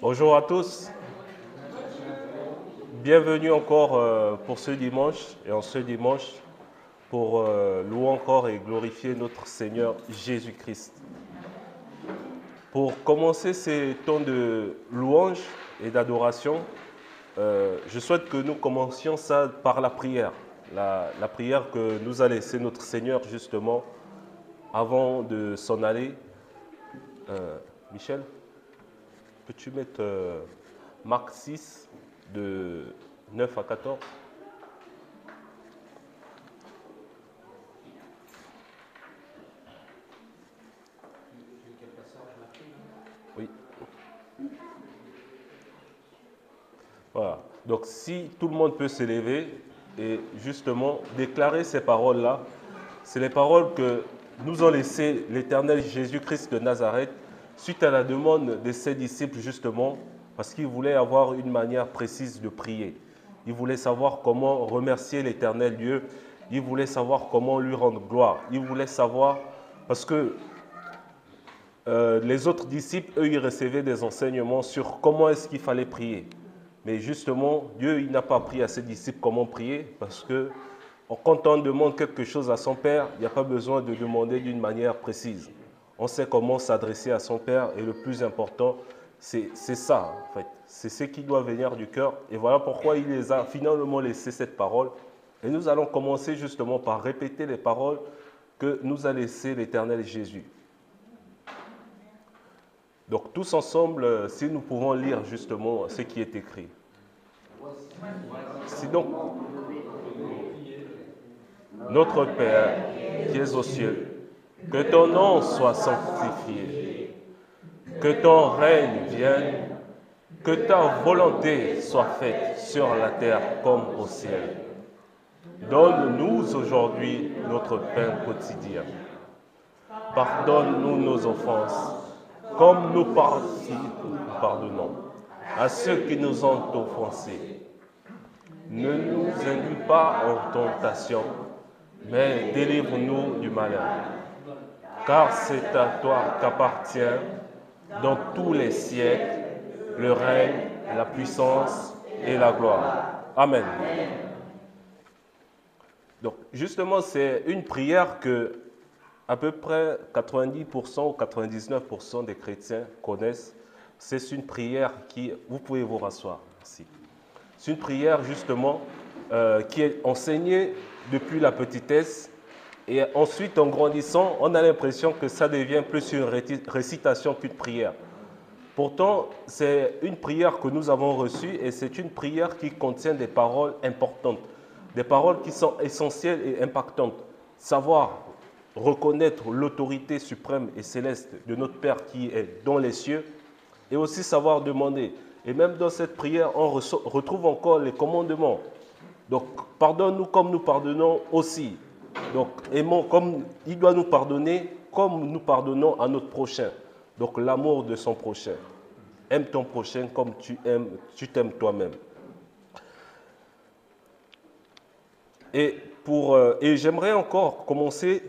Bonjour à tous, bienvenue encore pour ce dimanche et en ce dimanche pour louer encore et glorifier notre Seigneur Jésus-Christ. Pour commencer ces temps de louange et d'adoration, je souhaite que nous commencions ça par la prière. La prière que nous a laissé notre Seigneur justement avant de s'en aller. Michel, peux-tu mettre Marc 6 de 9 à 14? Oui. Voilà. Donc si tout le monde peut s'élever et justement déclarer ces paroles-là, c'est les paroles que nous ont laissées l'Éternel Jésus-Christ de Nazareth suite à la demande de ses disciples justement parce qu'ils voulaient avoir une manière précise de prier. Ils voulaient savoir comment remercier l'Éternel Dieu. Ils voulaient savoir comment lui rendre gloire. Ils voulaient savoir, parce que les autres disciples, eux, ils recevaient des enseignements sur comment est-ce qu'il fallait prier. Mais justement, Dieu, il n'a pas appris à ses disciples comment prier, parce que quand on demande quelque chose à son Père, il n'y a pas besoin de demander d'une manière précise. On sait comment s'adresser à son Père, et le plus important, c'est ça, en fait. C'est ce qui doit venir du cœur. Et voilà pourquoi il les a finalement laissé cette parole. Et nous allons commencer justement par répéter les paroles que nous a laissées l'Éternel Jésus. Donc tous ensemble, si nous pouvons lire justement ce qui est écrit. Sinon, notre Père qui es aux cieux, que ton nom soit sanctifié, que ton règne vienne, que ta volonté soit faite sur la terre comme au ciel. Donne-nous aujourd'hui notre pain quotidien. Pardonne-nous nos offenses, comme nous pardonnons à ceux qui nous ont offensés. Ne nous induis pas en tentation, mais délivre-nous du malheur. Car c'est à toi qu'appartient, dans tous les siècles, le règne, la puissance et la gloire. Amen. Donc, justement, c'est une prière que à peu près 90% ou 99% des chrétiens connaissent. C'est une prière qui, vous pouvez vous rasseoir ici. C'est une prière justement qui est enseignée depuis la petitesse et ensuite en grandissant, on a l'impression que ça devient plus une récitation qu'une prière. Pourtant, c'est une prière que nous avons reçue et c'est une prière qui contient des paroles importantes, des paroles qui sont essentielles et impactantes. Savoir reconnaître l'autorité suprême et céleste de notre Père qui est dans les cieux et aussi savoir demander. Et même dans cette prière, on retrouve encore les commandements. Donc, pardonne-nous comme nous pardonnons aussi. Donc, aimons comme il doit nous pardonner, comme nous pardonnons à notre prochain. Donc, l'amour de son prochain. Aime ton prochain comme tu t'aimes toi-même. Et j'aimerais encore commencer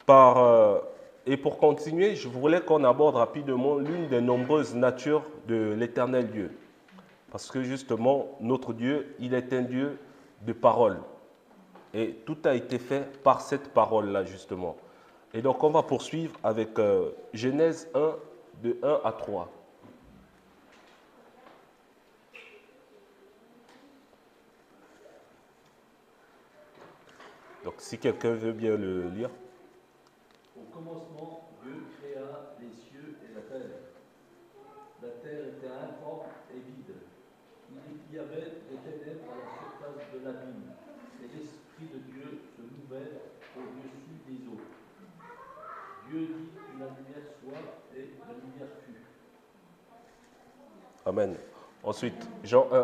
par, et pour continuer, je voulais qu'on aborde rapidement l'une des nombreuses natures de l'Éternel Dieu. Parce que justement, notre Dieu, il est un Dieu de parole. Et tout a été fait par cette parole-là, justement. Et donc, on va poursuivre avec Genèse 1, de 1 à 3. Donc, si quelqu'un veut bien le lire. Au commencement, Dieu créa les cieux et la terre. La terre était informe et vide. Il y avait des ténèbres à la surface de l'abîme, et l'Esprit de Dieu se mouvait au-dessus des eaux. Dieu dit que la lumière soit, et la lumière fut. Amen. Ensuite, Jean 1, 1.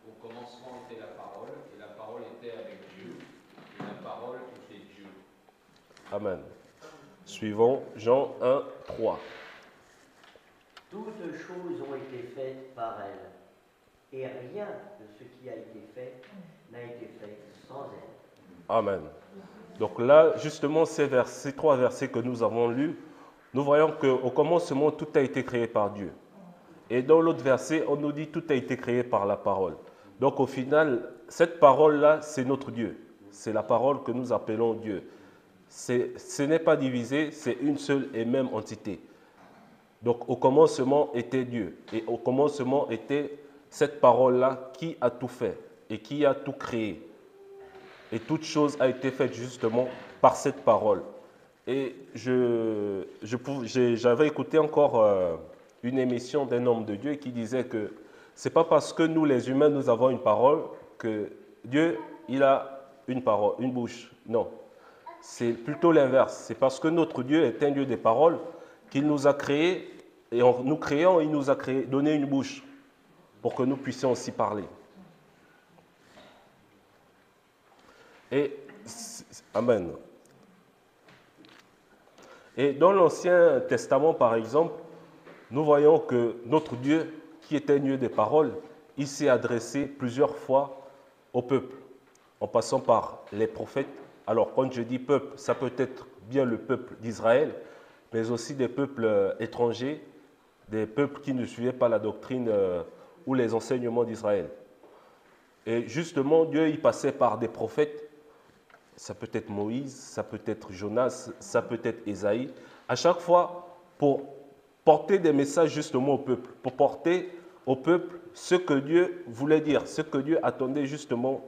Au commencement était la parole, et la parole était avec Dieu, et la parole était Dieu. Amen. Suivons, Jean 1, 3. Toutes choses ont été faites par elle, et rien de ce qui a été fait n'a été fait sans elle. Amen. Donc là, justement, ces trois versets que nous avons lus, nous voyons qu'au commencement, tout a été créé par Dieu. Et dans l'autre verset, on nous dit tout a été créé par la parole. Donc au final, cette parole-là, c'est notre Dieu. C'est la parole que nous appelons Dieu. Ce n'est pas divisé, c'est une seule et même entité. Donc au commencement était Dieu. Et au commencement était cette parole-là qui a tout fait et qui a tout créé. Et toute chose a été faite justement par cette parole. Et j'avais écouté encore une émission d'un homme de Dieu qui disait que ce n'est pas parce que nous les humains nous avons une parole que Dieu il a une parole, une bouche. Non, c'est plutôt l'inverse. C'est parce que notre Dieu est un Dieu des paroles qu'il nous a créés et en nous créant, il nous a donné une bouche pour que nous puissions aussi parler. Et Amen. Et dans l'Ancien Testament, par exemple, nous voyons que notre Dieu, qui est un Dieu des paroles, il s'est adressé plusieurs fois au peuple, en passant par les prophètes. Alors, quand je dis peuple, ça peut être bien le peuple d'Israël, mais aussi des peuples étrangers, des peuples qui ne suivaient pas la doctrine ou les enseignements d'Israël. Et justement, Dieu, il passait par des prophètes. Ça peut être Moïse, ça peut être Jonas, ça peut être Ésaïe. À chaque fois, pour porter des messages justement au peuple, pour porter au peuple ce que Dieu voulait dire, ce que Dieu attendait justement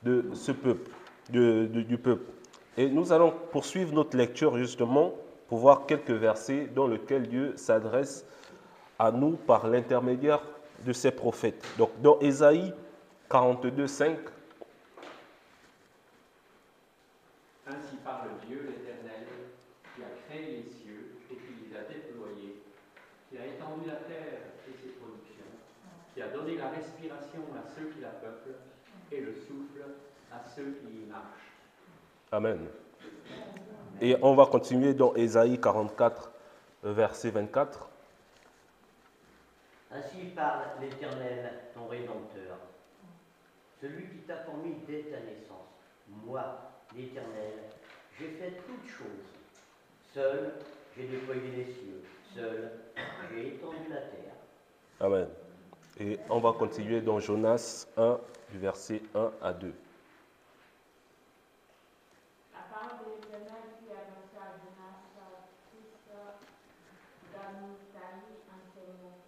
de ce peuple, du peuple. Et nous allons poursuivre notre lecture justement pour voir quelques versets dans lesquels Dieu s'adresse à nous par l'intermédiaire de ses prophètes. Donc dans Ésaïe 42, 5, Ainsi parle Dieu l'Éternel, qui a créé les cieux et qui les a déployés, qui a étendu la terre et ses productions, qui a donné la respiration à ceux qui la peuplent et le souffle à ceux qui y marchent. Amen. Et on va continuer dans Ésaïe 44, verset 24. Ainsi parle l'Éternel, ton Rédempteur, celui qui t'a formé dès ta naissance. Moi, l'Éternel, j'ai fait toutes choses. Seul, j'ai déployé les cieux. Seul, j'ai étendu la terre. Amen. Et on va continuer dans Jonas 1, du verset 1 à 2. La parole de l'Éternel qui annonça à Jonas, fils d'Amittai, en ces mots.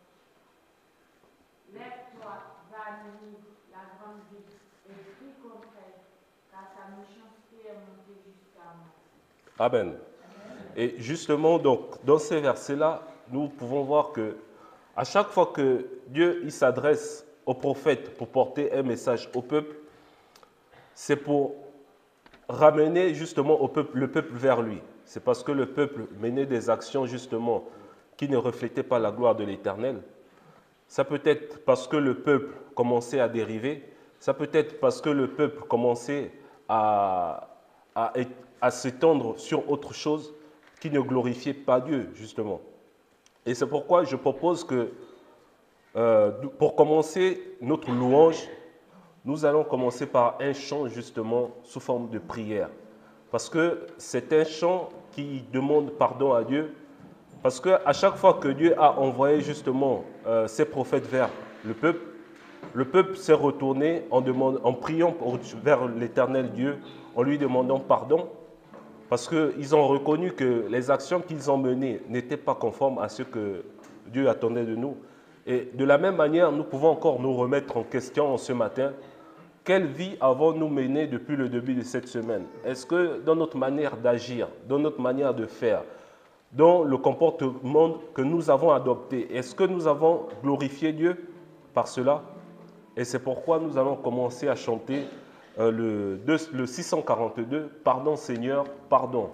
Lève-toi, va à Ninive, la grande ville, et prie contre elle, car sa méchanceté est montée jusqu'à moi. Amen. Et justement, donc, dans ces versets-là, nous pouvons voir que à chaque fois que Dieu il s'adresse au prophète pour porter un message au peuple, c'est pour ramener justement le peuple vers lui. C'est parce que le peuple menait des actions justement qui ne reflétaient pas la gloire de l'Éternel. Ça peut être parce que le peuple commençait à dériver. Ça peut être parce que le peuple commençait à s'étendre sur autre chose qui ne glorifiait pas Dieu, justement. Et c'est pourquoi je propose que, pour commencer notre louange, nous allons commencer par un chant, justement, sous forme de prière. Parce que c'est un chant qui demande pardon à Dieu. Parce qu'à chaque fois que Dieu a envoyé, justement, ses prophètes vers le peuple s'est retourné en priant vers l'Éternel Dieu, en lui demandant pardon. Parce qu'ils ont reconnu que les actions qu'ils ont menées n'étaient pas conformes à ce que Dieu attendait de nous. Et de la même manière, nous pouvons encore nous remettre en question ce matin. Quelle vie avons-nous menée depuis le début de cette semaine? Est-ce que dans notre manière d'agir, dans notre manière de faire, dans le comportement que nous avons adopté, est-ce que nous avons glorifié Dieu par cela? Et c'est pourquoi nous allons commencer à chanter le 642, « Pardon Seigneur, pardon ».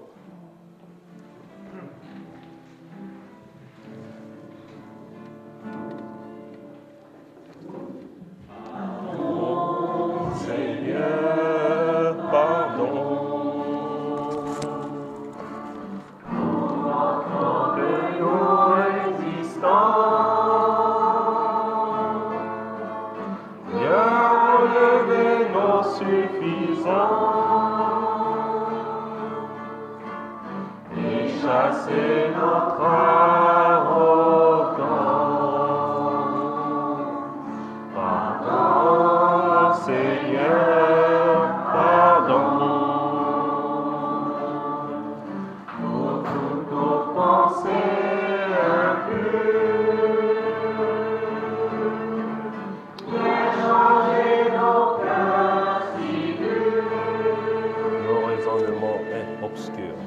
chasser notre arrogance. Pardon, Seigneur, pardon. Pour toutes nos pensées impures, viens changer nos cœurs si durs, nos raisonnements obscurs.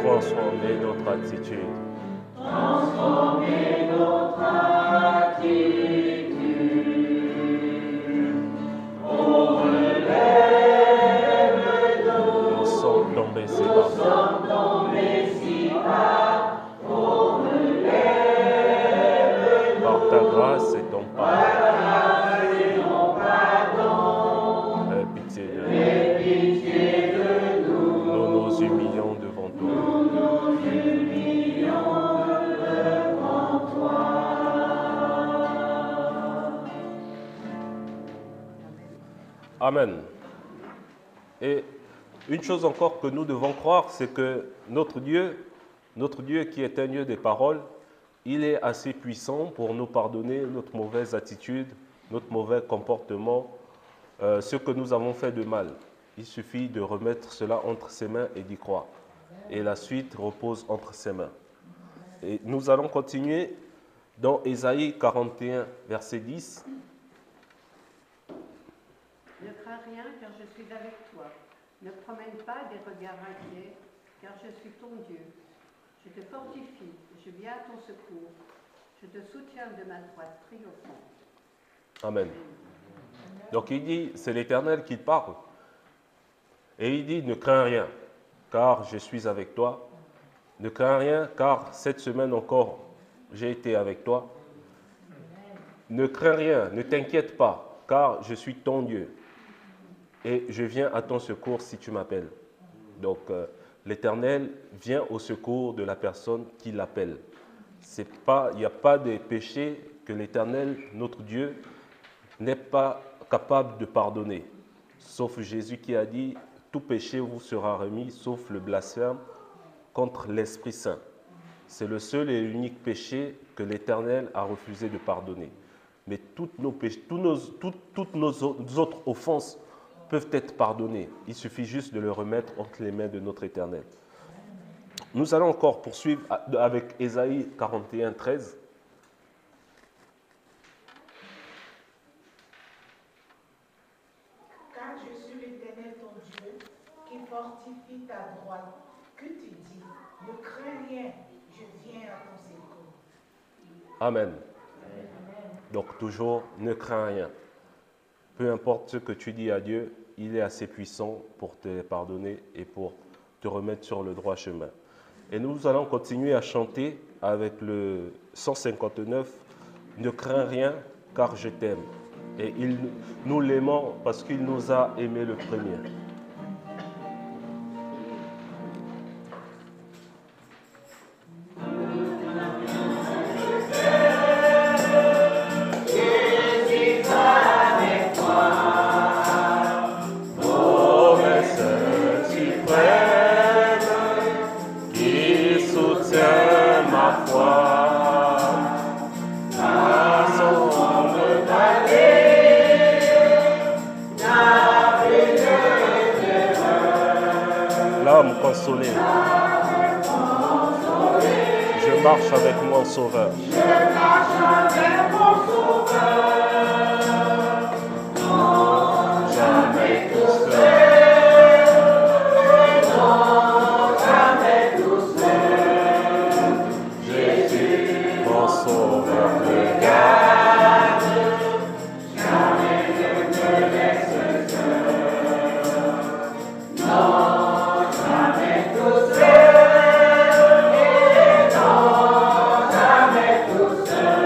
Transformer notre attitude. Transformer notre attitude. Oh, relève-nous. Nous sommes tombés si bas. Nous sommes tombés si bas. Oh, relève-nous. Par ta grâce et ton pardon. Aie pitié de nous. Aie pitié de nous. Nous nous humilions devant toi. Amen. Et une chose encore que nous devons croire, c'est que notre Dieu qui est un Dieu des paroles, il est assez puissant pour nous pardonner notre mauvaise attitude, notre mauvais comportement, ce que nous avons fait de mal. Il suffit de remettre cela entre ses mains et d'y croire. Et la suite repose entre ses mains. Et nous allons continuer dans Ésaïe 41, verset 10. Ne crains rien, car je suis avec toi. Ne promène pas des regards inquiets, car je suis ton Dieu. Je te fortifie, je viens à ton secours. Je te soutiens de ma droite triomphante. Amen. Donc il dit, c'est l'Éternel qui parle. Et il dit, ne crains rien, car je suis avec toi. Ne crains rien, car cette semaine encore, j'ai été avec toi. Ne crains rien, ne t'inquiète pas, car je suis ton Dieu. Et je viens à ton secours si tu m'appelles. Donc, l'Éternel vient au secours de la personne qui l'appelle. Il n'y a pas de péché que l'Éternel, notre Dieu, n'est pas capable de pardonner. Sauf Jésus qui a dit, tout péché vous sera remis, sauf le blasphème contre l'Esprit Saint. C'est le seul et l'unique péché que l'Éternel a refusé de pardonner. Mais toutes nos autres offenses peuvent être pardonnées. Il suffit juste de le remettre entre les mains de notre Éternel. Nous allons encore poursuivre avec Ésaïe 41, 13. Car je suis l'Éternel ton Dieu, qui fortifie ta droite. Que tu dis, ne crains rien, je viens à ton secours. Amen. Donc toujours, ne crains rien. Peu importe ce que tu dis à Dieu, il est assez puissant pour te pardonner et pour te remettre sur le droit chemin. Et nous allons continuer à chanter avec le 159, « Ne crains rien, car je t'aime ». Et nous l'aimons parce qu'il nous a aimés le premier. consoler. Je marche avec mon Sauveur. Jamais tout seul. Jésus, mon Sauveur, me garde. Jamais ne me laisse seul. Non, jamais tout seul. Et non, jamais tout seul.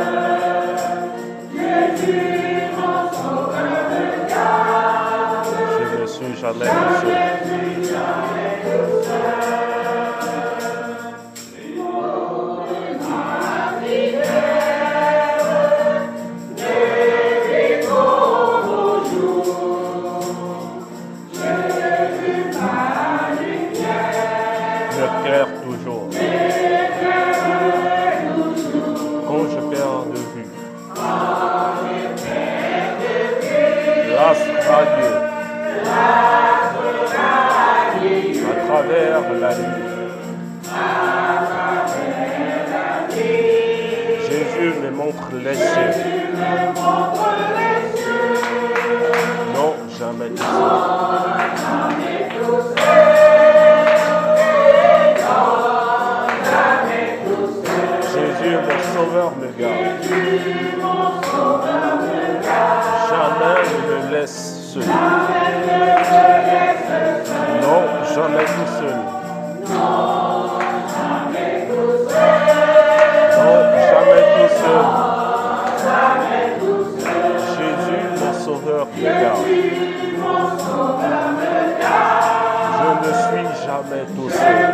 Jésus, mon Sauveur, me garde. Je ne suis jamais tout seul. Toujours. Quand je perds de vue, grâce à Dieu, à travers la nuit, Jésus me montre les cieux. Non, jamais tout seul. Jésus, mon Sauveur, me garde. Jamais ne me laisse seul. Non, jamais tout seul. Non, jamais tout seul. Jésus, mon Sauveur, me garde. Je ne suis jamais tout seul.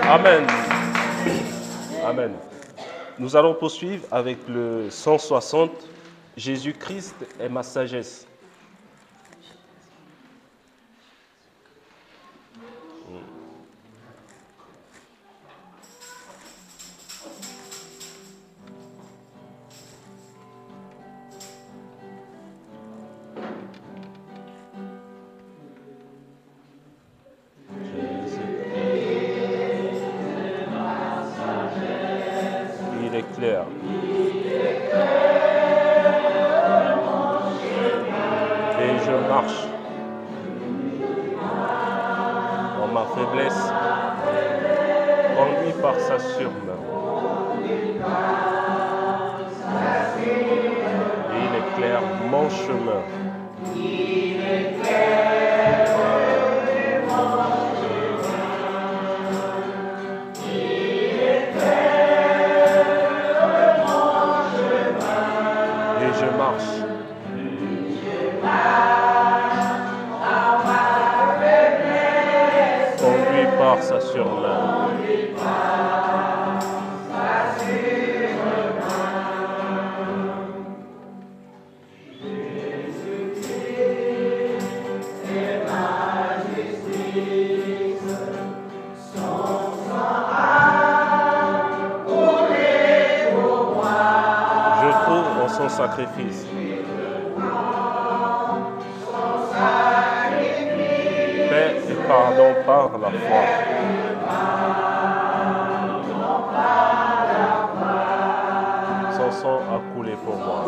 Amen. Amen. Nous allons poursuivre avec le 160. Jésus-Christ est ma sagesse. Il est clair. Et je marche dans ma faiblesse, conduit par sa surmain. Et il est clair mon chemin. Et je marche. Conduit par sa surmain. sacrifice. Paix et pardon par la foi. Son sang a coulé pour moi.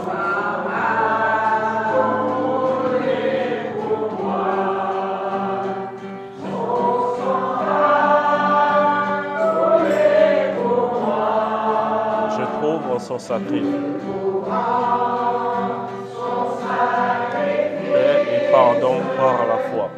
Je trouve en son sacrifice. Paix et pardon par la foi.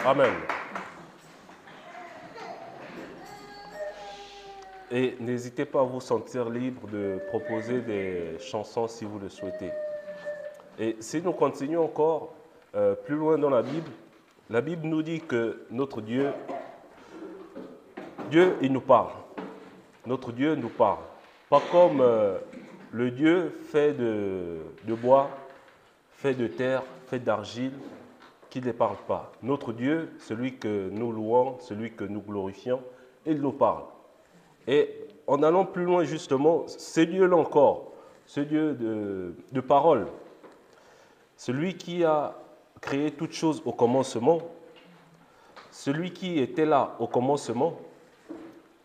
Amen. Et n'hésitez pas à vous sentir libre de proposer des chansons si vous le souhaitez. Et si nous continuons encore plus loin dans la Bible nous dit que notre Dieu, il nous parle. Notre Dieu nous parle. Pas comme le Dieu fait de bois, fait de terre, fait d'argile, qui ne parle pas. Notre Dieu, celui que nous louons, celui que nous glorifions, il nous parle. Et en allant plus loin justement, ce Dieu-là encore, ce Dieu de parole, celui qui a créé toutes choses au commencement, celui qui était là au commencement,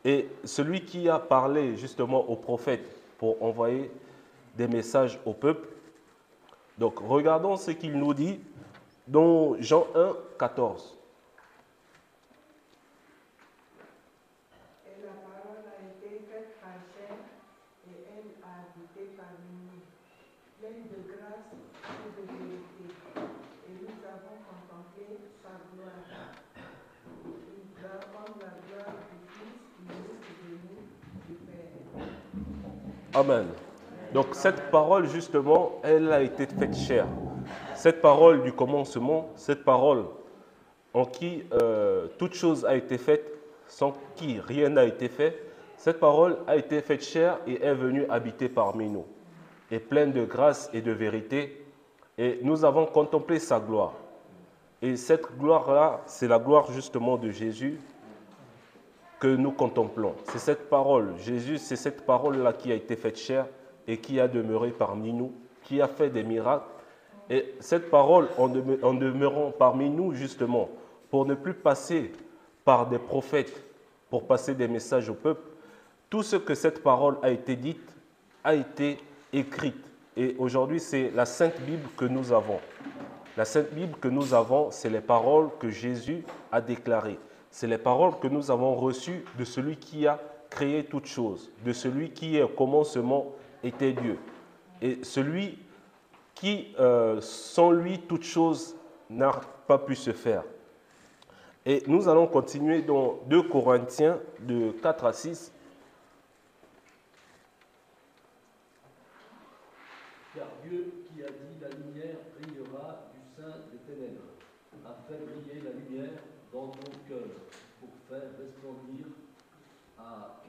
et celui qui a parlé justement aux prophètes pour envoyer des messages au peuple. Donc regardons ce qu'il nous dit dans Jean 1, 14. Et la parole a été faite par chair, et elle a habité parmi nous, pleine de grâce et de vérité. Et nous avons contemplé sa gloire. Nous avons la gloire du Fils qui est venu du Père. Amen. Donc cette parole justement, elle a été faite chair. Cette parole du commencement, cette parole en qui toute chose a été faite, sans qui rien n'a été fait, cette parole a été faite chair et est venue habiter parmi nous, et pleine de grâce et de vérité, et nous avons contemplé sa gloire. Et cette gloire-là, c'est la gloire justement de Jésus que nous contemplons. C'est cette parole, Jésus, c'est cette parole-là qui a été faite chair et qui a demeuré parmi nous, qui a fait des miracles. Et cette parole, en demeurant parmi nous, justement, pour ne plus passer par des prophètes, pour passer des messages au peuple, tout ce que cette parole a été dite, a été écrite. Et aujourd'hui, c'est la Sainte Bible que nous avons. La Sainte Bible que nous avons, c'est les paroles que Jésus a déclarées. C'est les paroles que nous avons reçues de celui qui a créé toutes choses, de celui qui au commencement était Dieu, et celui qui, sans lui, toute chose n'a pas pu se faire. Et nous allons continuer dans 2 Corinthiens de 4 à 6. Car Dieu qui a dit la lumière brillera du sein des ténèbres, a fait briller la lumière dans ton cœur pour faire resplendir à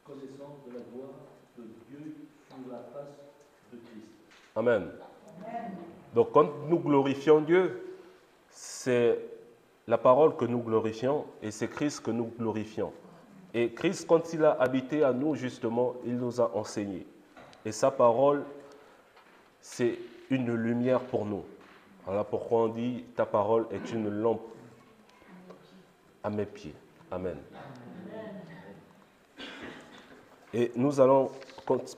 connaissance de la gloire de Dieu sur la face de Christ. Amen. Donc quand nous glorifions Dieu, c'est la parole que nous glorifions et c'est Christ que nous glorifions. Et Christ, quand il a habité à nous, justement, il nous a enseigné. Et sa parole, c'est une lumière pour nous. Voilà pourquoi on dit, ta parole est une lampe à mes pieds. Amen. Et nous allons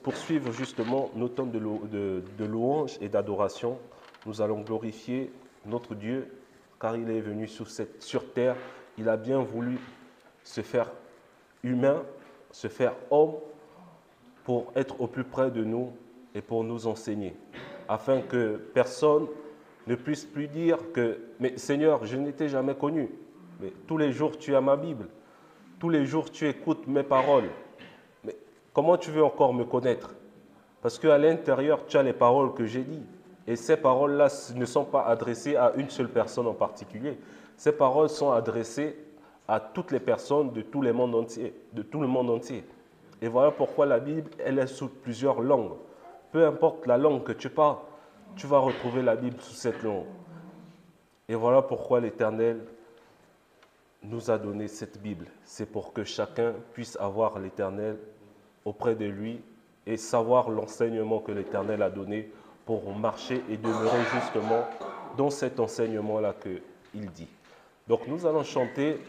poursuivre justement nos temps de louange et d'adoration. Nous allons glorifier notre Dieu, car il est venu sur terre. Il a bien voulu se faire humain, se faire homme, pour être au plus près de nous et pour nous enseigner, afin que personne ne puisse plus dire que « Mais Seigneur, je ne t'ai jamais connu. Mais tous les jours, tu as ma Bible. Tous les jours, tu écoutes mes paroles. Mais comment tu veux encore me connaître? Parce qu'à l'intérieur, tu as les paroles que j'ai dites. Et ces paroles-là ne sont pas adressées à une seule personne en particulier. Ces paroles sont adressées à toutes les personnes de tout le monde entier. Et voilà pourquoi la Bible, elle est sous plusieurs langues. Peu importe la langue que tu parles, tu vas retrouver la Bible sous cette langue. Et voilà pourquoi l'Éternel nous a donné cette Bible. C'est pour que chacun puisse avoir l'Éternel auprès de lui et savoir l'enseignement que l'Éternel a donné pour marcher et demeurer justement dans cet enseignement-là qu'il dit. Donc nous allons chanter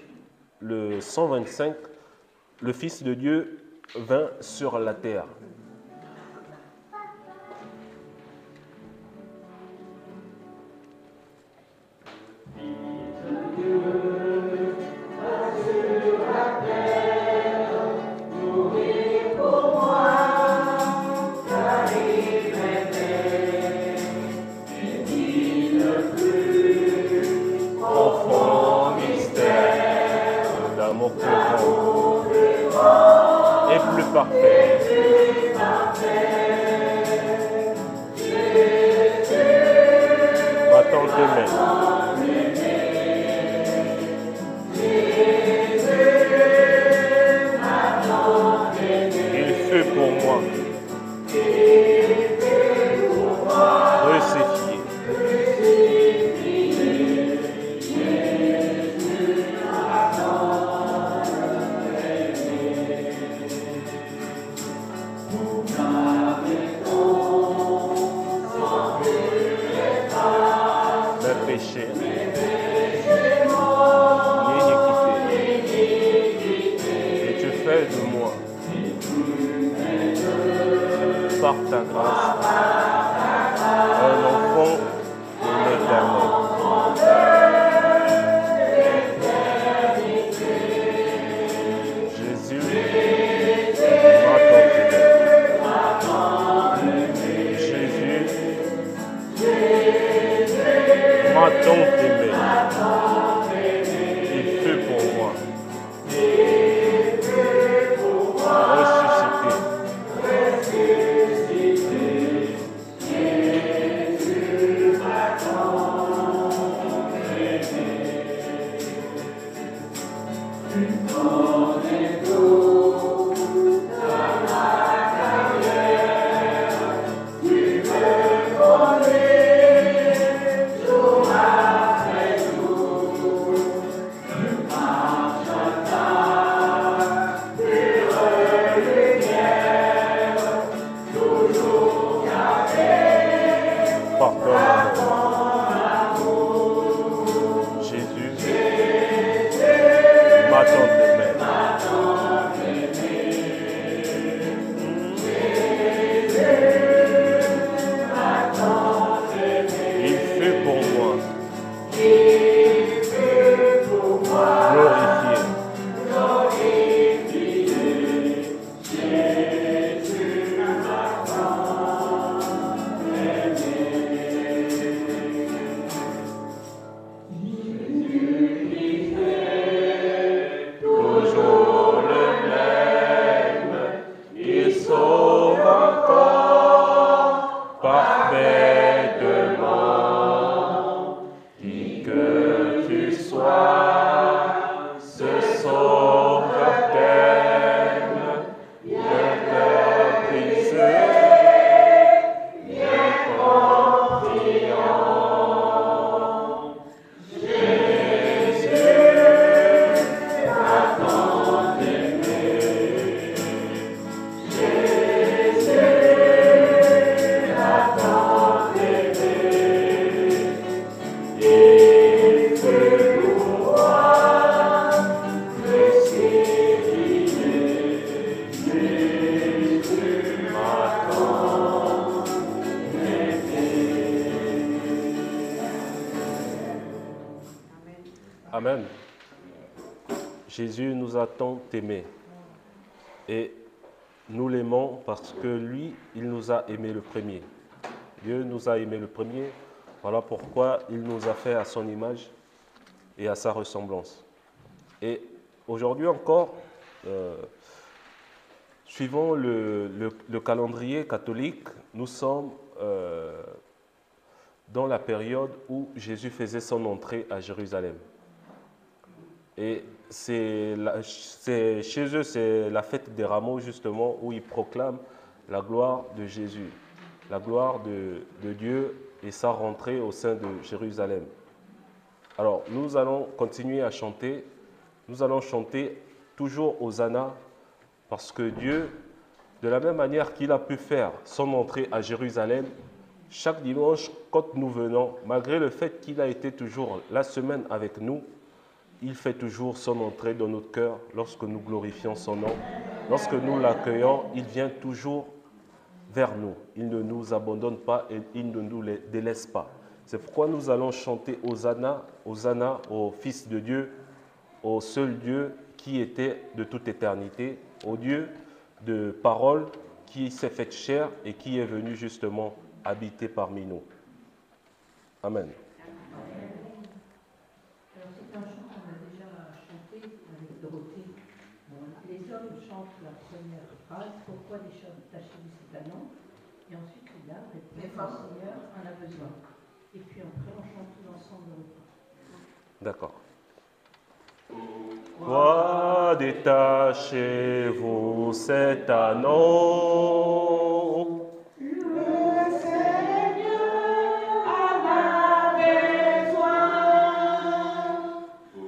le 125, le Fils de Dieu vint sur la terre. Amen. Jésus nous a tant aimés. Et nous l'aimons parce que lui, il nous a aimés le premier. Dieu nous a aimés le premier. Voilà pourquoi il nous a fait à son image et à sa ressemblance. Et aujourd'hui encore, suivant le calendrier catholique, nous sommes dans la période où Jésus faisait son entrée à Jérusalem. Et chez eux, c'est la fête des rameaux, justement, où ils proclament la gloire de Jésus, la gloire de Dieu et sa rentrée au sein de Jérusalem. Alors, nous allons continuer à chanter. Nous allons chanter toujours Hosanna, parce que Dieu, de la même manière qu'il a pu faire son entrée à Jérusalem, chaque dimanche, quand nous venons, malgré le fait qu'il a été toujours la semaine avec nous, il fait toujours son entrée dans notre cœur lorsque nous glorifions son nom. Lorsque nous l'accueillons, il vient toujours vers nous. Il ne nous abandonne pas et il ne nous délaisse pas. C'est pourquoi nous allons chanter Hosanna, Hosanna au Fils de Dieu, au seul Dieu qui était de toute éternité, au Dieu de parole qui s'est fait chair et qui est venu justement habiter parmi nous. Amen. Alors c'est un chant qu'on a déjà chanté avec Dorothée. Bon, les hommes chantent la première phrase, pourquoi tâchez-vous cet anneau? Et ensuite les dames répondent, le Seigneur en a besoin. Et puis après on chante tous ensemble. D'accord. Pourquoi détachez-vous cet anneau?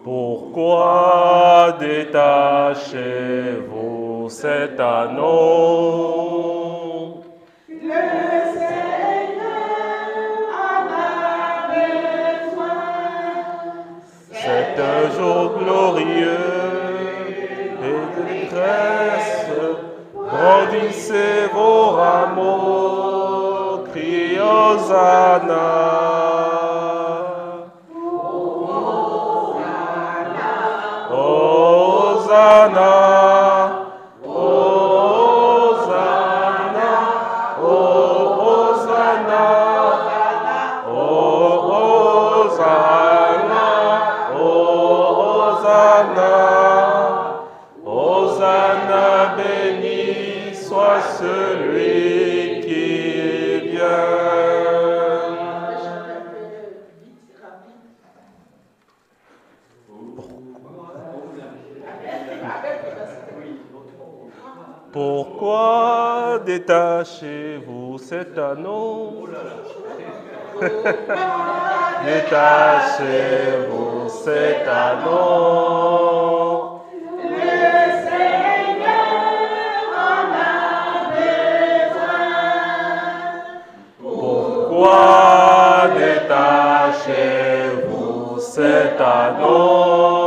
Pourquoi détachez-vous cet anneau? Le Seigneur en a besoin. C'est un jour glorieux et de grâce. Brandissez vos rameaux, criez Hosanna. Hosanna, Hosanna, Hosanna, Hosanna, Hosanna, Hosanna, béni soit celui qui vient. Pourquoi détachez-vous cet anneau? Détachez-vous cet anneau. Le Seigneur en a besoin. Pourquoi détachez-vous cet anneau?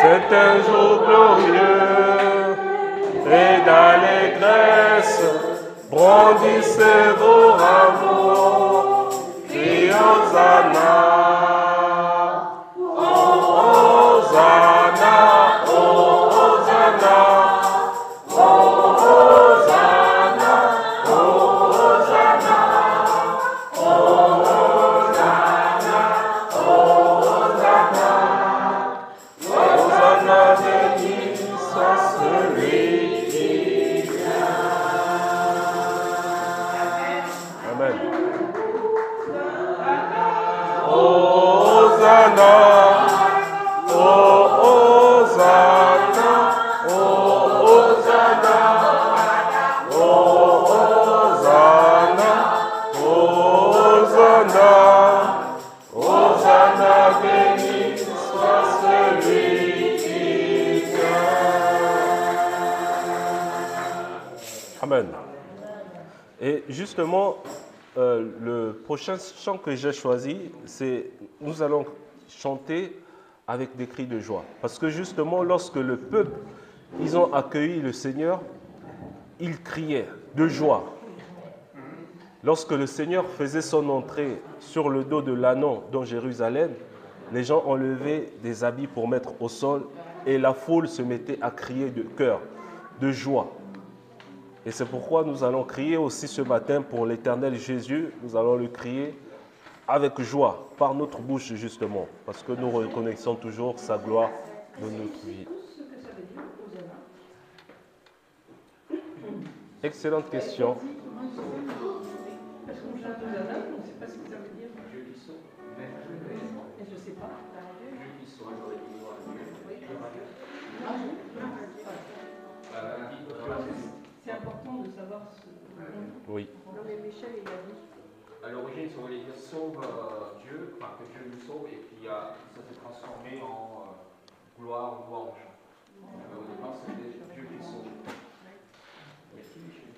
C'est un jour glorieux et d'allégresse, brandissez vos rameaux, criez Hosanna, Hosanna, Hosanna, Hosanna, Hosanna, Hosanna, béni soit celui qui vient. Amen. Hosanna, Hosanna, Hosanna, Hosanna, Hosanna, Hosanna, béni soit celui qui vient. Amen. Et justement, le prochain chant que j'ai choisi, c'est nous allons chanter avec des cris de joie. Parce que justement, lorsque le peuple, ils ont accueilli le Seigneur, ils criaient de joie. Lorsque le Seigneur faisait son entrée sur le dos de l'ânon dans Jérusalem, les gens enlevaient des habits pour mettre au sol et la foule se mettait à crier de cœur, de joie. Et c'est pourquoi nous allons crier aussi ce matin pour l'Éternel Jésus. Nous allons le crier avec joie, par notre bouche justement, parce que nous reconnaissons toujours sa gloire dans notre vie. Ce que ça veut dire, Hosanna. Excellente question. Parce qu'on chante Hosanna, on ne sait pas ce que ça veut dire. Dieu qui sauve. Et je ne sais pas. Dieu qui sauve, j'aurais dit gloire à Dieu. C'est important de savoir ce. Oui. Non, mais Michel, il a dit. À l'origine, ça voulait dire sauve Dieu, enfin que Dieu nous sauve, et puis ça s'est transformé en gloire ou louange. Au départ, c'était Dieu qui sauve. Merci Michel.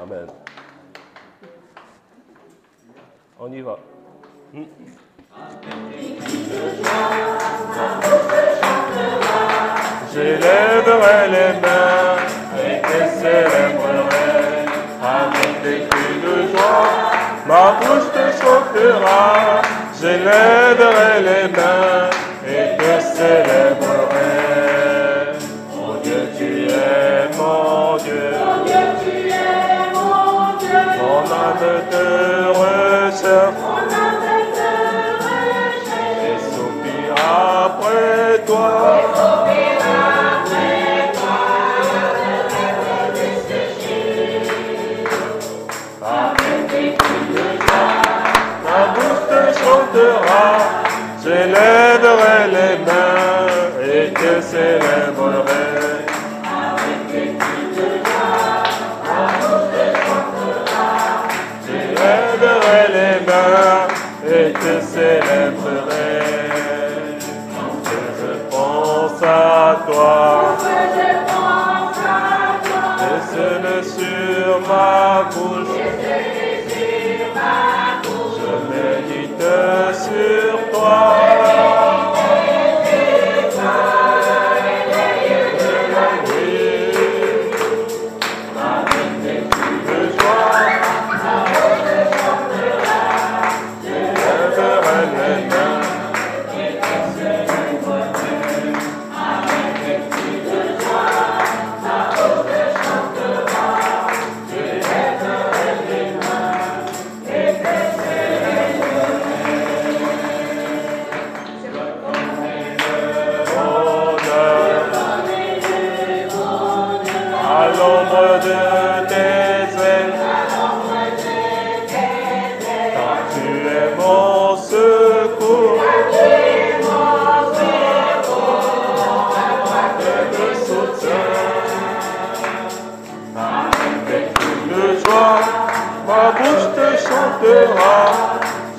Amen. On y va. J'élèverai les mains et te célébrerai avec des cris de joie. Ma bouche te chantera. J'élèverai les mains et te célébrerai. Mon Dieu, tu es mon Dieu. Mon Dieu, tu es mon Dieu. Mon âme te recherche. Mon âme te recherche. Et soupire après toi. J'élèverai les mains et te célébrerai. Avec des cris de joie, ma bouche te chantera. J'élèverai les mains et te célébrerai. Je pense à toi. Et ce sur ma bouche. Je médite sur toi.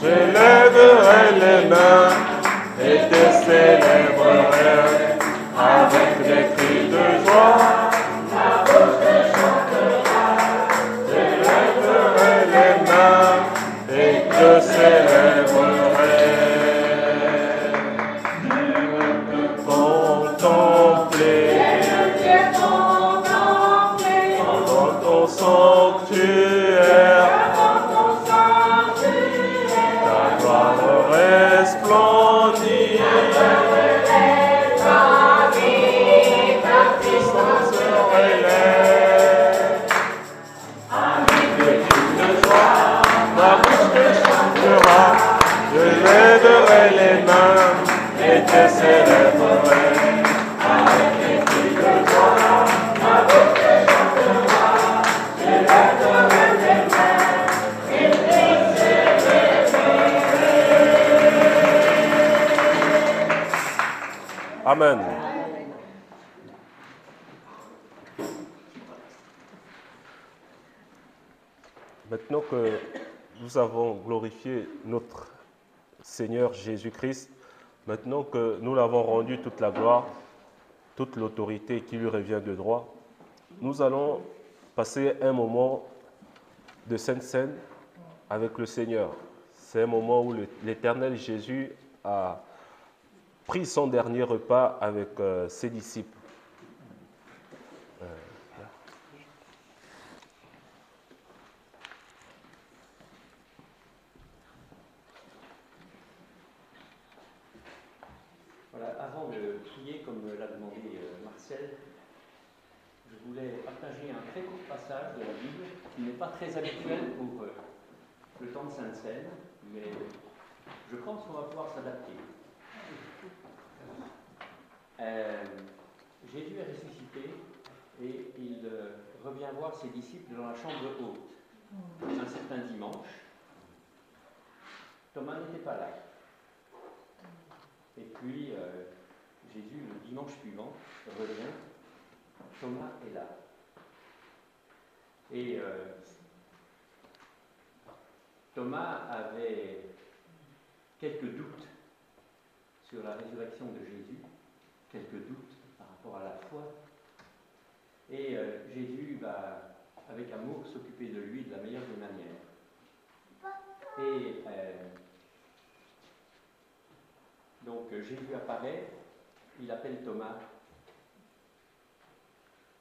J'élèverai les mains et te célébrerai avec des cris de joie. Ma bouche te chantera. J'élèverai les mains et te célébrerai. Contempler dans ton sanctuaire. Resplendir, ta puissance relève. Avec des cris de joie, ma bouche te chantera. Je lèverai les mains et te célébrerai. Avec des cris de joie, ma bouche te chantera. Je lèverai les mains et te célébrerai. Amen. Maintenant que nous avons glorifié notre Seigneur Jésus-Christ, maintenant que nous l'avons rendu toute la gloire, toute l'autorité qui lui revient de droit, nous allons passer un moment de Sainte Seine avec le Seigneur. C'est un moment où l'Éternel Jésus a pris son dernier repas avec ses disciples. Voilà, avant de prier, comme l'a demandé Marcel, je voulais partager un très court passage de la Bible qui n'est pas très habituel pour le temps de Sainte-Seine, mais je pense qu'on va pouvoir s'adapter. Jésus est ressuscité et il revient voir ses disciples dans la chambre haute. Un certain dimanche, Thomas n'était pas là. Et puis, Jésus, le dimanche suivant, revient. Thomas est là. Et Thomas avait quelques doutes sur la résurrection de Jésus, quelques doutes par rapport à la foi. Et Jésus va, avec amour, s'occuper de lui de la meilleure des manières. Et donc Jésus apparaît, il appelle Thomas.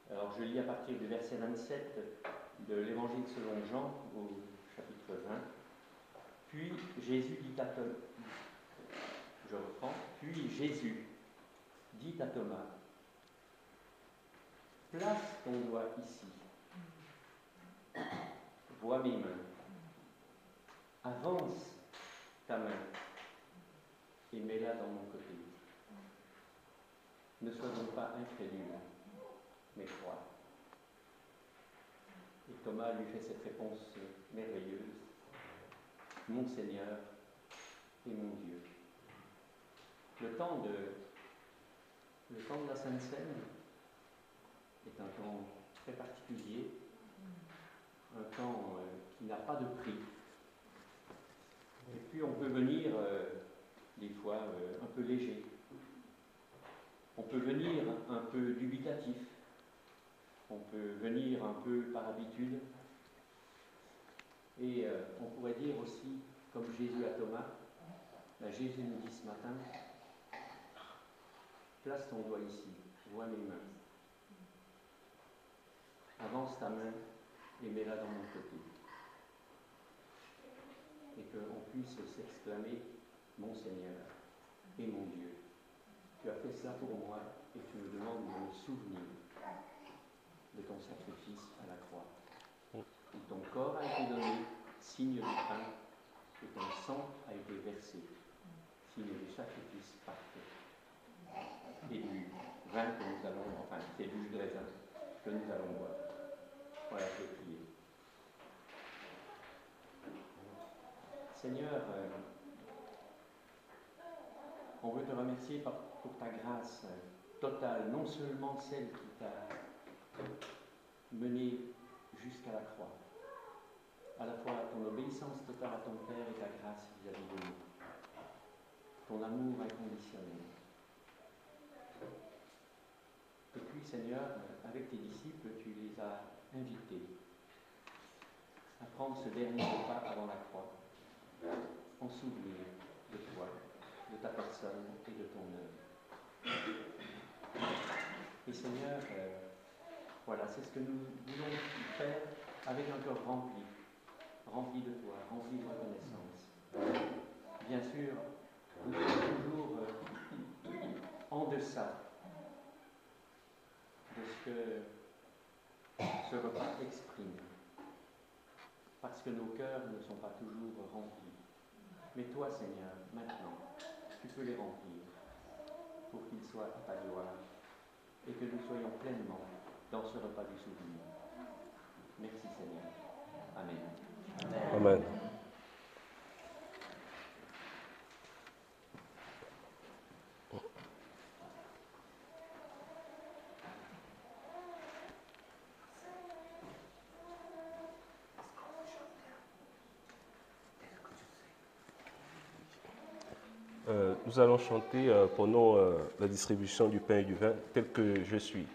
Alors je lis à partir du verset 27 de l'Évangile selon Jean au chapitre 20. Puis Jésus dit à Thomas, je reprends, puis Jésus dit à Thomas, place ton doigt ici, vois mes mains, avance ta main et mets-la dans mon côté. Ne sois donc pas incrédule, mais crois. Et Thomas lui fait cette réponse merveilleuse, mon Seigneur et mon Dieu. Le temps de la Sainte Seine est un temps très particulier, un temps qui n'a pas de prix. Et puis on peut venir des fois un peu léger. On peut venir un peu dubitatif. On peut venir un peu par habitude. Et on pourrait dire aussi, comme Jésus à Thomas, Jésus nous dit ce matin, place ton doigt ici, vois mes mains. Avance ta main et mets-la dans mon côté. Et qu'on puisse s'exclamer, mon Seigneur et mon Dieu. Tu as fait cela pour moi et tu me demandes de me souvenir de ton sacrifice à la croix. Où ton corps a été donné, signe du pain, et ton sang a été versé, signe du sacrifice parfait. Et du vin que nous allons, enfin, c'est du jus de raisin que nous allons boire. Voilà, je vais prier. Seigneur, on veut te remercier pour ta grâce totale, non seulement celle qui t'a mené jusqu'à la croix, à la fois ton obéissance totale à ton Père et ta grâce vis-à-vis de nous, ton amour inconditionnel. Et puis, Seigneur, avec tes disciples, tu les as invités à prendre ce dernier repas avant la croix, en souvenir de toi, de ta personne et de ton œuvre. Et Seigneur, voilà, c'est ce que nous voulons faire avec un cœur rempli de toi, rempli de reconnaissance. Bien sûr, nous sommes toujours en deçà de ce que ce repas exprime, parce que nos cœurs ne sont pas toujours remplis. Mais toi, Seigneur, maintenant, tu peux les remplir pour qu'ils soient à ta gloire et que nous soyons pleinement dans ce repas du souvenir. Merci, Seigneur. Amen. Amen. Nous allons chanter pendant la distribution du pain et du vin tel que je suis.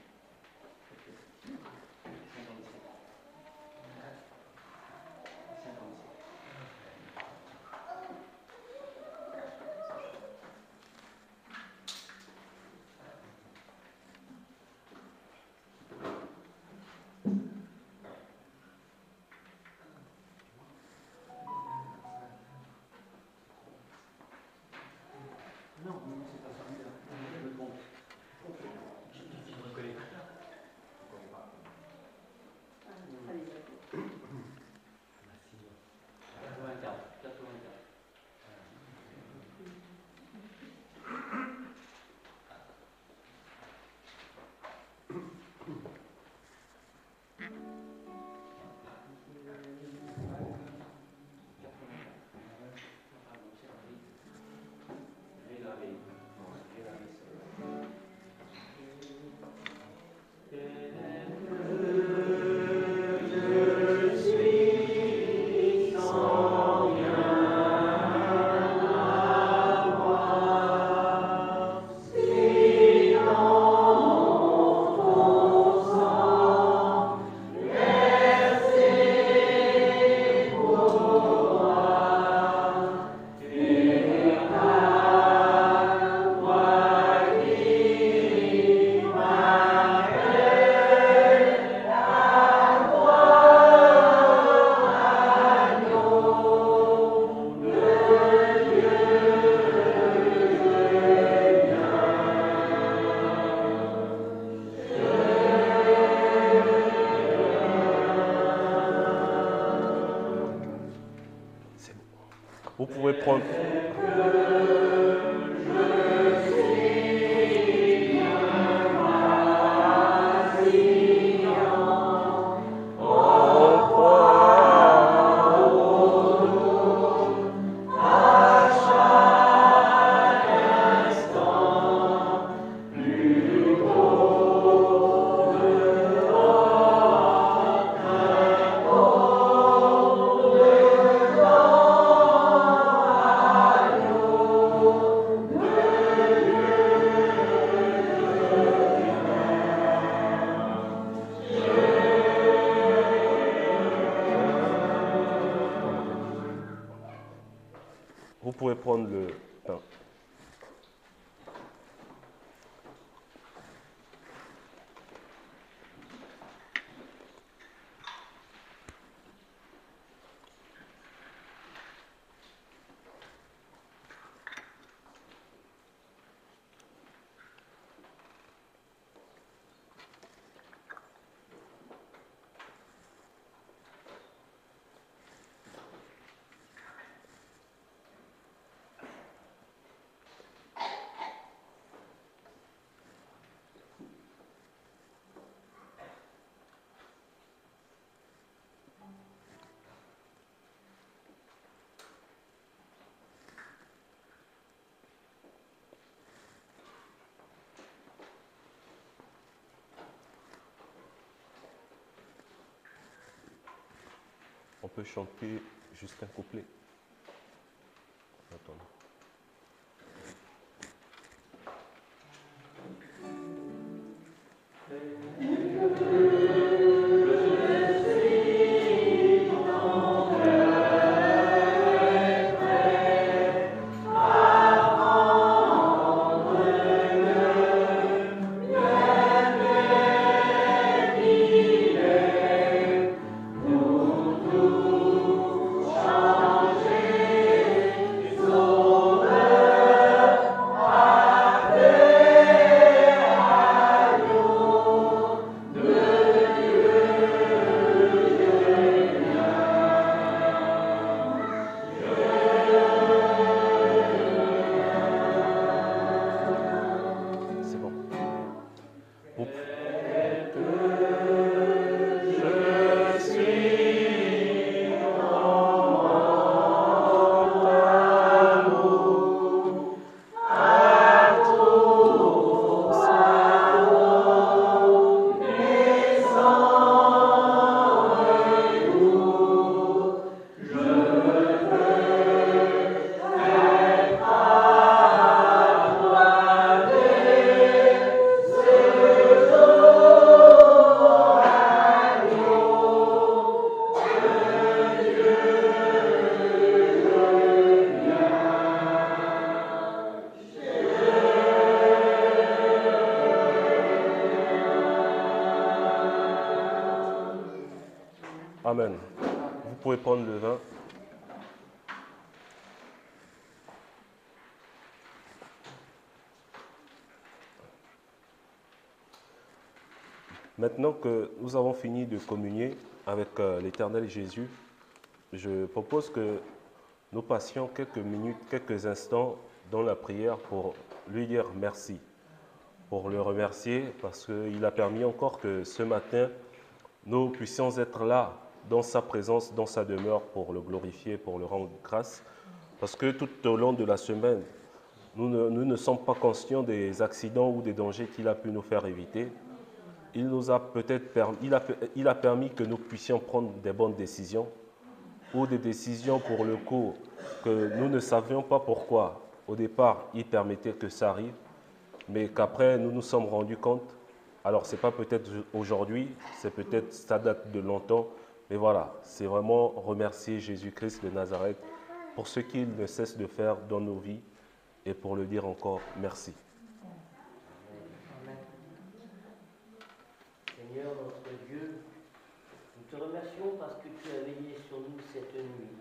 Non, c'est pas celui-là. prendre... Vous pouvez prendre le pain. On peut chanter juste un couplet. Attends. C'est bon. Vous- Amen. Vous pouvez prendre le vin. Maintenant que nous avons fini de communier avec l'Éternel Jésus, je propose que nous passions quelques minutes, quelques instants dans la prière pour lui dire merci, pour le remercier parce qu'il a permis encore que ce matin, nous puissions être là dans sa présence, dans sa demeure pour le glorifier, pour le rendre grâce. Parce que tout au long de la semaine, nous ne sommes pas conscients des accidents ou des dangers qu'il a pu nous faire éviter. Il nous a peut-être il a permis que nous puissions prendre des bonnes décisions ou des décisions pour le coup que nous ne savions pas pourquoi. Au départ, il permettait que ça arrive, mais qu'après nous nous sommes rendus compte. Alors, ce n'est pas peut-être aujourd'hui, c'est peut-être, ça date de longtemps, mais voilà, c'est vraiment remercier Jésus-Christ de Nazareth pour ce qu'il ne cesse de faire dans nos vies et pour le dire encore merci. Seigneur notre Dieu, nous te remercions parce que tu as veillé sur nous cette nuit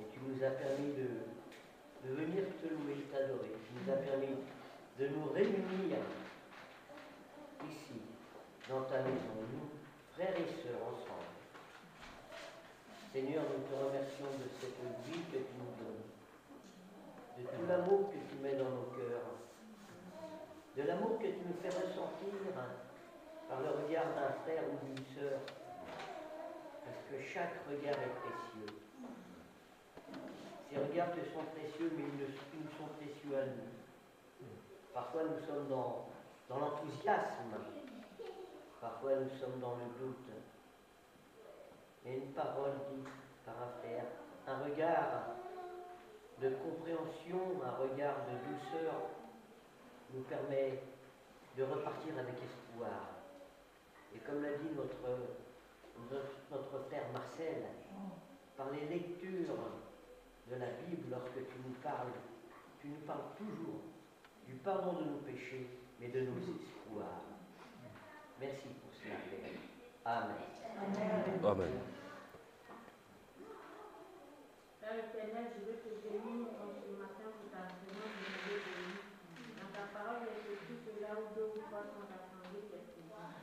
et tu nous as permis de venir te louer, t'adorer. Tu nous as permis de nous réunir ici, dans ta maison, nous, frères et sœurs, ensemble. Seigneur, nous te remercions de cette vie que tu nous donnes, de tout l'amour que tu mets dans nos cœurs, de l'amour que tu nous fais ressentir par le regard d'un frère ou d'une sœur, parce que chaque regard est précieux. Ces regards te sont précieux, mais ils nous sont précieux à nous. Parfois nous sommes dans l'enthousiasme, parfois nous sommes dans le doute. Et une parole dite par un frère, un regard de compréhension, un regard de douceur nous permet de repartir avec espoir. Et comme l'a dit notre frère Marcel, par les lectures de la Bible, lorsque tu nous parles toujours du pardon de nos péchés, mais de nos espoirs. Merci pour cela, Père. Amen. Amen. Père éternel, je veux te bénir ce matin pour ta présence de nous bénir. Dans ta parole, il est écrit que là où deux ou trois sont rassemblés, c'est présent.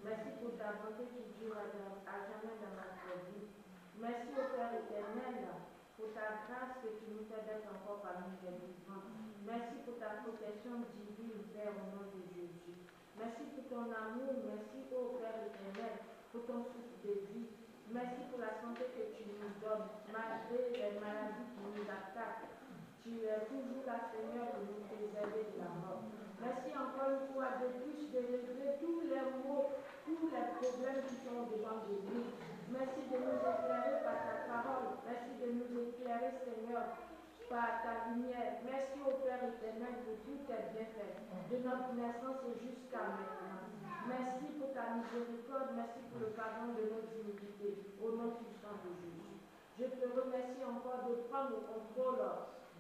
Merci pour ta bonté qui dure à jamais dans notre vie. Merci au Père éternel pour ta grâce que tu nous fais d'être encore parmi les vivants. Merci pour ta protection divine, Père, au nom de Jésus. Merci pour ton amour, merci au Père éternel pour ton souffle de vie. Merci pour la santé que tu nous donnes, malgré les maladies qui nous attaquent. Tu es toujours là, Seigneur, pour nous préserver de la mort. Merci encore une fois de plus de régler tous les maux, tous les problèmes qui sont devant de nous. Merci de nous éclairer par ta parole. Merci de nous éclairer, Seigneur, par ta lumière. Merci au Père éternel pour tout tes bienfaits, de notre naissance jusqu'à maintenant. Merci pour ta miséricorde, merci pour le pardon de nos iniquités, au nom puissant de Jésus. Je te remercie encore de prendre le contrôle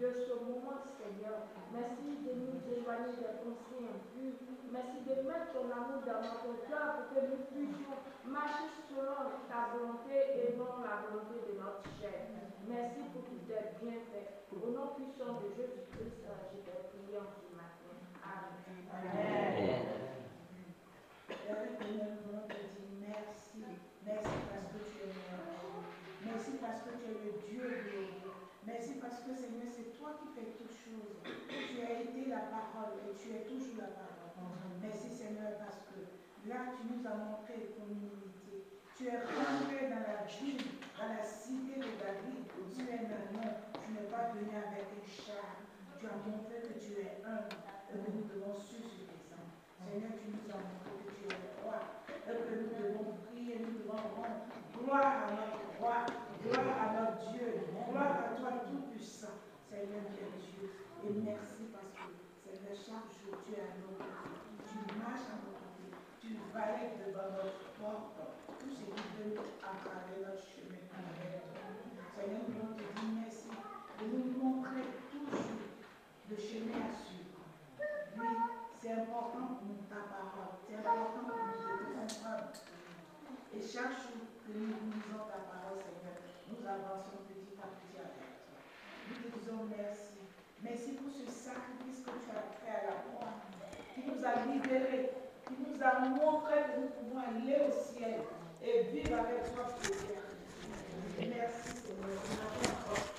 de ce moment, Seigneur. Merci de nous éloigner des pensées impures. Merci de mettre ton amour dans notre cœur pour que nous puissions marcher selon ta volonté et non la volonté de notre chair. Merci pour tous tes bienfaits. Au nom puissant de Jésus-Christ, je t'ai prié en ce matin. Amen. Amen. Père éternel, nous voulons te dire merci. Merci parce que tu es merveilleux. Merci parce que tu es le Dieu glorieux. Merci parce que Seigneur, c'est toi qui fais toutes choses. Tu as été la parole et tu es toujours la parole. Merci Seigneur parce que là tu nous as montré ton humilité. Tu es rentré dans la ville, dans la cité de David. Tu es maintenant, tu n'es pas venu avec un char. Tu as montré que tu es humble et que nous devons suivre sur tes sangs. Seigneur, tu nous as montré que tu es le roi et que nous devons prier, nous devons rendre gloire à notre roi, gloire à notre Dieu, gloire à toi tout-puissant. Seigneur, tu es Dieu. Et merci parce que Seigneur, chaque jour tu es à nos côtés. Tu marches à nos côtés. Tu vailles devant notre porte. Tout ce qui veut entraver notre chemin avec toi. Seigneur, nous voulons te dire merci de nous montrer toujours le chemin à suivre. Oui, c'est important pour nous ta parole. C'est important pour nous de te comprendre. Et chaque jour que nous lisons ta parole, Seigneur, nous avançons petit à petit avec toi. Nous te disons merci. Merci pour ce sacrifice que tu as fait à la croix, qui nous a libérés, qui nous a montré que nous pouvons aller au ciel et vivre avec toi pour l'éternité. Merci Seigneur.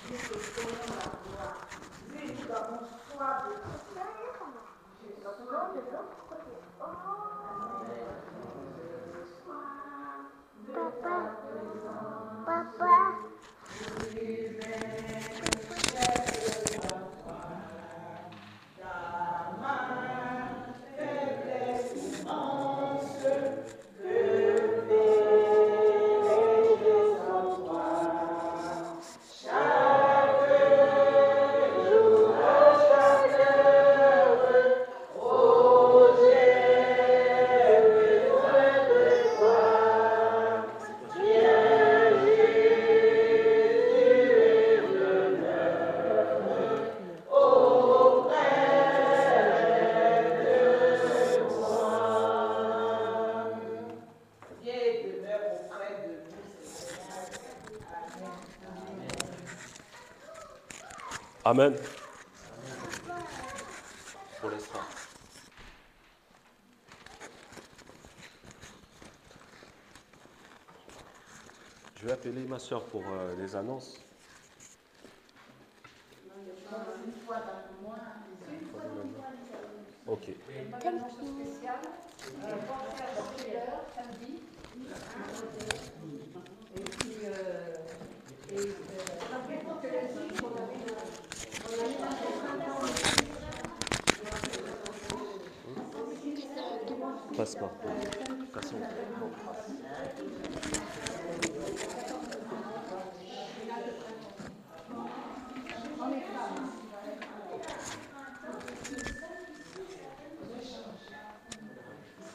Nous te donnons la gloire. Oui, nous avons soif de toi. Papa. Amen. Pour l'instant. Je vais appeler ma soeur pour les annonces. Ok. Une annonce spéciale. Pensez à sortir samedi. Et puis, rappelez-vous que la vie qu'on Passe-partout.